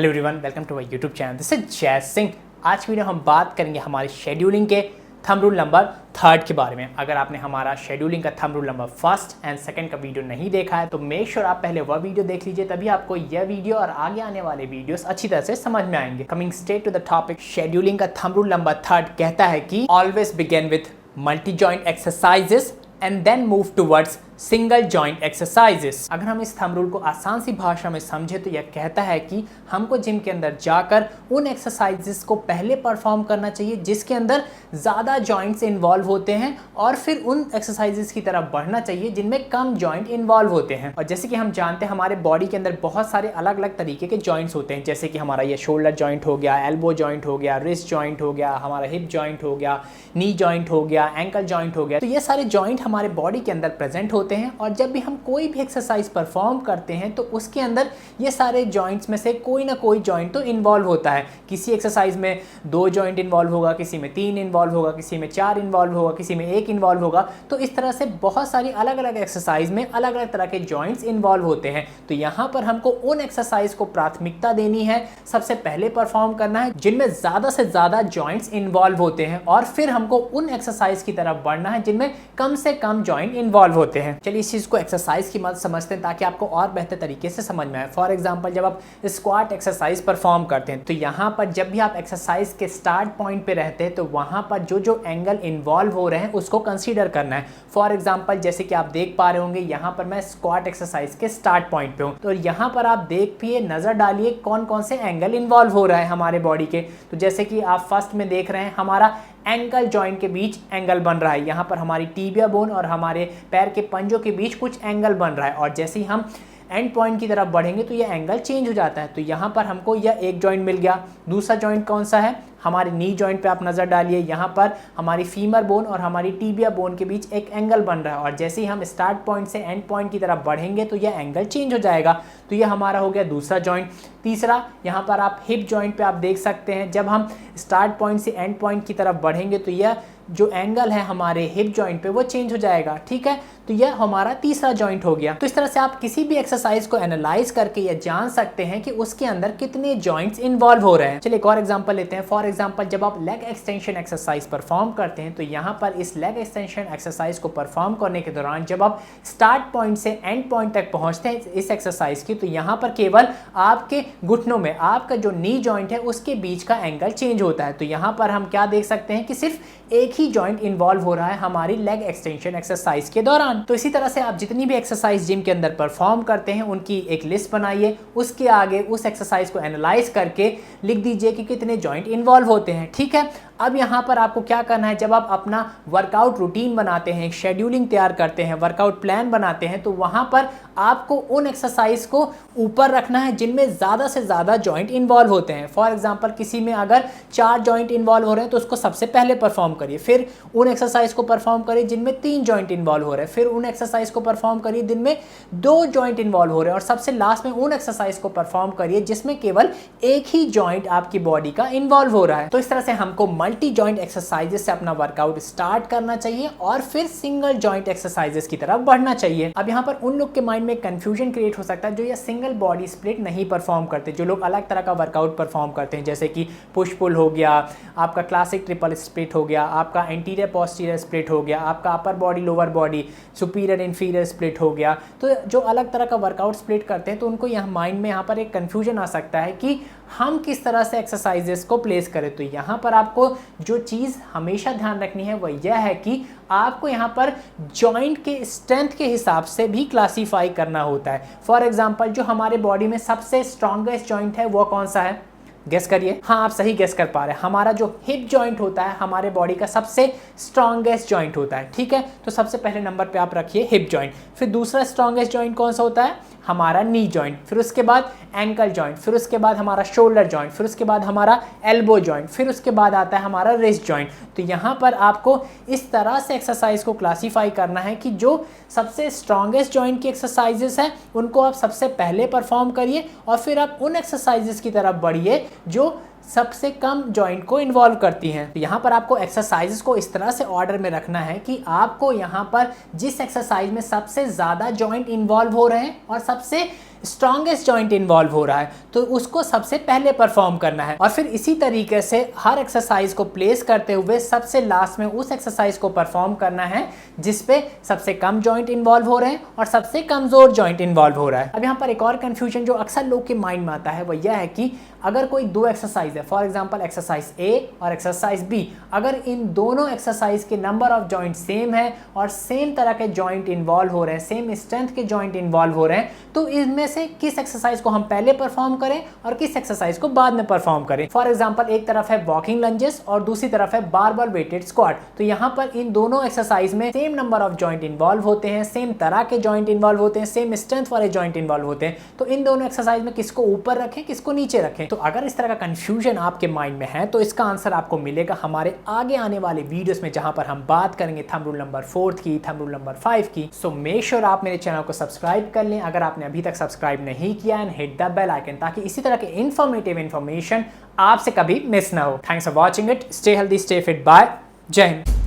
Hello everyone, welcome to my YouTube channel. This is Jai Singh. आज की video हम बात करेंगे हमारी शेड्यूलिंग के थंब रूल नंबर 3 के बारे में। अगर आपने हमारा शेड्यूलिंग का थंब रूल नंबर 1 एंड 2 का वीडियो नहीं देखा है तो मेक श्योर आप पहले वह वीडियो देख लीजिए, तभी आपको यह वीडियो और आगे आने वाले वीडियोस अच्छी तरह से समझ में आएंगे। Coming straight to the topic, scheduling का थंब रूल नंबर 3 कहता है कि always begin with multi joint exercises and then move towards single joint exercises. अगर हम इस थंब रूल को आसान सी भाषा में समझे तो यह कहता है कि हमको जिम के अंदर जाकर उन एक्सरसाइजेस को पहले परफॉर्म करना चाहिए जिसके अंदर ज़्यादा जॉइंट्स इन्वॉल्व होते हैं, और फिर उन एक्सरसाइजेस की तरफ बढ़ना चाहिए जिनमें कम जॉइंट इन्वॉल्व होते हैं। और जैसे कि हम जानते हैं हमारे बॉडी के अंदर बहुत सारे अलग अलग तरीके के जॉइंट्स होते हैं, जैसे कि हमारा ये शोल्डर जॉइंट हो गया, एल्बो जॉइंट हो गया, रिस्ट जॉइंट हो गया, हमारा हिप जॉइंट हो गया, नी जॉइंट हो गया, एंकल जॉइंट हो गया। तो ये सारे जॉइंट हमारे बॉडी के अंदर प्रेजेंट होते हैं, और जब भी हम कोई भी एक्सरसाइज परफॉर्म करते हैं तो उसके अंदर ये सारे जॉइंट्स में से कोई ना कोई जॉइंट तो इन्वॉल्व होता है। किसी एक्सरसाइज में 2 जॉइंट इन्वॉल्व होगा, किसी में 3 इन्वॉल्व होगा, किसी में 4 इन्वॉल्व होगा, किसी में 1 इन्वॉल्व होगा। तो इस तरह से बहुत सारी अलग अलग एक्सरसाइज में अलग अलग तरह के जॉइंट्स इन्वॉल्व होते हैं। तो यहाँ पर हमको उन एक्सरसाइज को प्राथमिकता देनी है, सबसे पहले परफॉर्म करना है जिनमें ज़्यादा से ज़्यादा जॉइंट्स इन्वॉल्व होते हैं, और फिर हमको उन एक्सरसाइज की तरफ बढ़ना है जिनमें कम से कम जॉइंट इन्वॉल्व होते हैं। चलिए इस चीज़ को एक्सरसाइज की मदद समझते हैं ताकि आपको और बेहतर तरीके से समझ में आए। फॉर एग्जांपल, जब आप स्क्वाट एक्सरसाइज परफॉर्म करते हैं तो यहाँ पर जब भी आप एक्सरसाइज के स्टार्ट पॉइंट पे रहते हैं तो वहाँ पर जो जो एंगल इन्वॉल्व हो रहे हैं उसको कंसीडर करना है। फॉर एग्जांपल, जैसे कि आप देख पा रहे होंगे यहाँ पर मैं स्क्वाट एक्सरसाइज के स्टार्ट पॉइंट पे हूँ, तो यहाँ पर आप देख पिए नजर डालिए कौन कौन से एंगल इन्वॉल्व हो रहा है हमारे बॉडी के। तो जैसे कि आप फर्स्ट में देख रहे हैं हमारा एंकल जॉइंट के बीच एंगल बन रहा है, यहाँ पर हमारी टीबिया बोन और हमारे पैर के पंजों के बीच कुछ एंगल बन रहा है, और जैसे ही हम एंड पॉइंट की तरफ बढ़ेंगे तो यह एंगल चेंज हो जाता है। तो यहाँ पर हमको यह एक जॉइंट मिल गया। दूसरा जॉइंट कौन सा है? हमारे नी जॉइंट पे आप नज़र डालिए, यहाँ पर हमारी फीमर बोन और हमारी टीबिया बोन के बीच एक एंगल बन रहा है, और जैसे ही हम स्टार्ट पॉइंट से एंड पॉइंट की तरफ बढ़ेंगे तो यह एंगल चेंज हो जाएगा। तो यह हमारा हो गया दूसरा जॉइंट। तीसरा, यहाँ पर आप हिप जॉइंट पे आप देख सकते हैं, जब हम स्टार्ट पॉइंट से एंड पॉइंट की तरफ बढ़ेंगे तो यह जो एंगल है हमारे हिप जॉइंट पे वो चेंज हो जाएगा। ठीक है, तो यह हमारा तीसरा जॉइंट हो गया। तो इस तरह से आप किसी भी एक्सरसाइज को एनालाइज करके यह जान सकते हैं कि उसके अंदर कितने जॉइंट्स इन्वॉल्व हो रहे हैं। चलिए एक और एग्जांपल लेते हैं। फॉर एग्जांपल, जब आप लेग एक्सटेंशन एक्सरसाइज परफॉर्म करते हैं तो यहाँ पर इस लेग एक्सटेंशन एक्सरसाइज को परफॉर्म करने के दौरान जब आप स्टार्ट पॉइंट से एंड पॉइंट तक पहुंचते हैं इस एक्सरसाइज की, तो यहाँ पर केवल आपके घुटनों में आपका जो नी जॉइंट है उसके बीच का एंगल चेंज होता है। तो यहाँ पर हम क्या देख सकते हैं कि सिर्फ एक ही जॉइंट इन्वॉल्व हो रहा है हमारी लेग एक्सटेंशन एक्सरसाइज के दौरान। तो इसी तरह से आप जितनी भी एक्सरसाइज जिम के अंदर परफॉर्म करते हैं उनकी एक लिस्ट बनाइए, उसके आगे उस एक्सरसाइज को एनालाइज करके लिख दीजिए कि कितने जॉइंट इन्वॉल्व होते हैं। ठीक है, अब यहाँ पर आपको क्या करना है, जब आप अपना वर्कआउट रूटीन बनाते हैं, शेड्यूलिंग तैयार करते हैं, वर्कआउट प्लान बनाते हैं, तो वहाँ पर आपको उन एक्सरसाइज को ऊपर रखना है जिनमें ज़्यादा से ज़्यादा जॉइंट इन्वॉल्व होते हैं। फॉर एग्जांपल, किसी में अगर 4 जॉइंट इन्वॉल्व हो रहे हैं तो उसको सबसे पहले परफॉर्म करिए, फिर उन एक्सरसाइज को परफॉर्म करिए जिनमें 3 जॉइंट इन्वॉल्व हो रहे हैं, फिर उन एक्सरसाइज को परफॉर्म करिए जिनमें 2 जॉइंट इन्वॉल्व हो रहे हैं, और सबसे लास्ट में उन एक्सरसाइज को परफॉर्म करिए जिसमें केवल एक ही जॉइंट आपकी बॉडी का इन्वॉल्व हो रहा है। तो इस तरह से हमको मल्टी जॉइंट एक्सरसाइजेस से अपना वर्कआउट स्टार्ट करना चाहिए और फिर सिंगल जॉइंट एक्सरसाइजेस की तरफ बढ़ना चाहिए। अब यहाँ पर उन लोग के माइंड में कंफ्यूजन क्रिएट हो सकता है जो ये सिंगल बॉडी स्प्लिट नहीं परफॉर्म करते, जो लोग अलग तरह का वर्कआउट परफॉर्म करते हैं, जैसे कि पुश पुल हो गया, आपका क्लासिक ट्रिपल स्प्लिट हो गया, आपका एंटीरियर पोस्टीरियर स्प्लिट हो गया, आपका upper body lower body superior inferior split हो गया। तो जो अलग तरह का वर्कआउट स्प्लिट करते हैं तो उनको यहाँ माइंड में यहाँ पर एक कंफ्यूजन आ सकता है कि हम किस तरह से एक्सरसाइजेस को प्लेस करें। तो यहाँ पर आपको जो चीज़ हमेशा ध्यान रखनी है वह यह है कि आपको यहाँ पर जॉइंट के स्ट्रेंथ के हिसाब से भी क्लासीफाई करना होता है। फॉर एग्जांपल, जो हमारे बॉडी में सबसे स्ट्रॉन्गेस्ट जॉइंट है वो कौन सा है? गेस करिए। हाँ, आप सही गेस कर पा रहे हैं। हमारा जो हिप जॉइंट होता है हमारे बॉडी का सबसे स्ट्रॉन्गेस्ट जॉइंट होता है। ठीक है, तो सबसे पहले नंबर पे आप रखिए हिप जॉइंट। फिर दूसरा स्ट्रॉन्गेस्ट जॉइंट कौन सा होता है? हमारा नी जॉइंट। फिर उसके बाद एंकल जॉइंट, फिर उसके बाद हमारा शोल्डर जॉइंट, फिर उसके बाद हमारा एल्बो जॉइंट, फिर उसके बाद आता है हमारा रिस्ट जॉइंट। तो यहाँ पर आपको इस तरह से एक्सरसाइज को क्लासीफाई करना है कि जो सबसे स्ट्रॉन्गेस्ट जॉइंट की एक्सरसाइजेस हैं उनको आप सबसे पहले परफॉर्म करिए, और फिर आप उन एक्सरसाइजेस की तरफ बढ़िए जो सबसे कम जॉइंट को इन्वॉल्व करती हैं। तो यहाँ पर आपको एक्सरसाइजेस को इस तरह से ऑर्डर में रखना है कि आपको यहाँ पर जिस एक्सरसाइज में सबसे ज़्यादा जॉइंट इन्वॉल्व हो रहे हैं और सबसे स्ट्रॉन्गेस्ट जॉइंट इन्वॉल्व हो रहा है तो उसको सबसे पहले परफॉर्म करना है, और फिर इसी तरीके से हर एक्सरसाइज को प्लेस करते हुए सबसे लास्ट में उस एक्सरसाइज को परफॉर्म करना है जिसपे सबसे कम जॉइंट इन्वॉल्व हो रहे हैं और सबसे कमजोर जॉइंट इन्वॉल्व हो रहा है। अब यहाँ पर एक और कंफ्यूजन जो अक्सर लोग के माइंड में आता है वो यह है कि अगर कोई दो एक्सरसाइज है, फॉर एग्जांपल एक्सरसाइज ए और एक्सरसाइज बी, अगर इन दोनों एक्सरसाइज के नंबर ऑफ जॉइंट सेम है और सेम तरह के जॉइंट इन्वॉल्व हो रहे हैं, सेम स्ट्रेंथ के जॉइंट इन्वॉल्व हो रहे हैं, तो इनमें से किस एक्सरसाइज को हम पहले परफॉर्म करें और किस एक्सरसाइज को बाद में परफॉर्म करें। फॉर एग्जांपल एक तरफ है वॉकिंग लंजेस और दूसरी तरफ है बारबेल वेटेड स्क्वाट, तो यहाँ पर इन दोनों एक्सरसाइज में same number of joint involve होते हैं, सेम तरह के जॉइंट इन्वॉल्व होते हैं, सेम स्ट्रेंथ वाले जॉइंट इन्वॉल्व होते हैं, तो इन दोनों एक्सरसाइज में किसको ऊपर रखें किसको नीचे रखें। तो अगर इस तरह का कंफ्यूजन आपके माइंड में है तो इसका आंसर आपको मिलेगा हमारे आगे आने वाले वीडियोस में, जहां पर हम बात करेंगे थंब रूल नंबर 4 की, थंब रूल नंबर 5 की। सो मेक श्योर आप मेरे चैनल को सब्सक्राइब कर लें अगर आपने अभी तक सब्सक्राइब नहीं किया, and hit the bell icon ताकि इसी तरह के इंफॉर्मेटिव इंफॉर्मेशन आपसे कभी मिस ना हो। Thanks for watching it, stay healthy, stay fit, bye, जय हिंद।